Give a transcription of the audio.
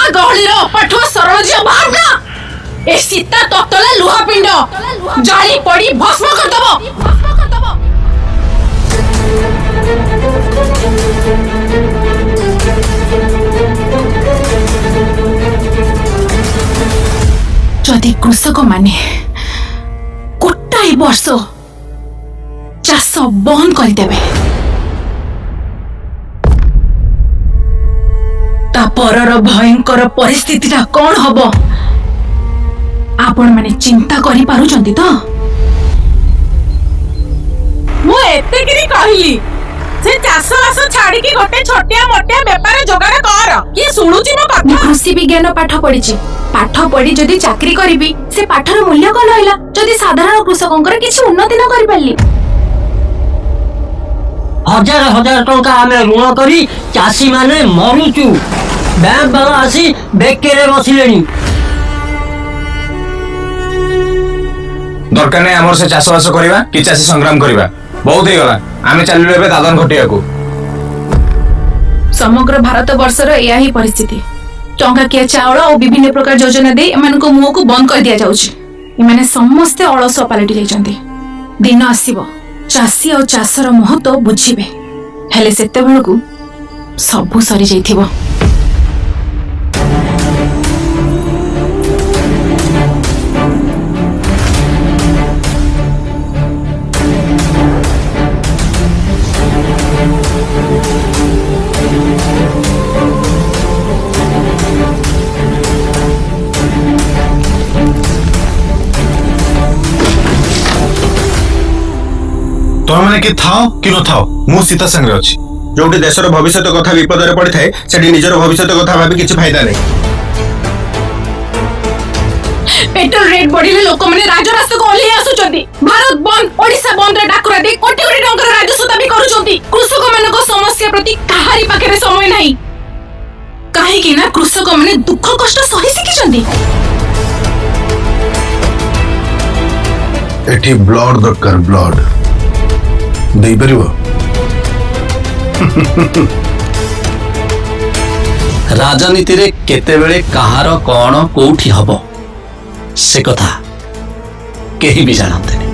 गाँ गहली पाठुआ सरल झील बाहर ना ए सीता ततला लुहा पिंड जाली पड़ी भस्म करदब। जदि कृषक माने गोटाए वर्ष चाष बंद करदेवे परर भयंकर परिस्थिति कौन हम आपण माने चिंता करि पारुचंती तो मु एतेगिरी कहली से चाष बास छाड़ी की गोटे छोटिया मोटिया बेपार जोगाड़ कर किए शुणुची मो कथा। कृषि विज्ञान पाठ पढ़ी जदि चाकरी करिबी से पाठर मूल्य कौन रहिला जदि साधारण कृषकंकर किछि उन्नति न करि पारली। हजार हजार टंका आमे ऋण करी चाषी माने मरुचु बैंक वाला आसी बेकेरे बसिलेनी। दरकार नहीं आमर से चाष बास करवा कि चाषी संग्राम करवा बहुत ही गला आमे चलिलु एबे दादन घटिया को। समग्र भारत वर्षर एया ही परिस्थिति टंकाकिया चाउल और विभिन्न प्रकार योजना दे एमानको मुह को बंद कर दिया जाउछि। एमाने समस्ते अलसुआ पलटि जाइछन्ति। दिन आसीबो चाषी और चाषर महत्व बुझिबे हेले सेते बेलकु सबु सरी जाइथिबो। तुम मैंने कि थाओ कि न थाओ मु सीता संगे अछि जोटी देशर भविष्य कथा विपद रे पड़ी थाए सेठी निजर भविष्य कथा भाबी किछि फायदा नहीं। पेट्रोल रेट बढ़िले लोक माने राजरास्ता को ओली आसुचंती। भारत बंद ओडिसा बंद रे डाकुरा दे कोटी कोटी टंकर राजस्व दाबी करूचंती। कृषक मानको समस्या प्रति काहारी पाखरे समय नाही काहे कि ना कृषक माने दुख कष्ट सही सिखिचंती। एठी ब्लड दरकार ब्लड देई परिबो। राजनीति रे केते बेले कहार कौन कोठी हबो से कथा केही भी जानते नहीं।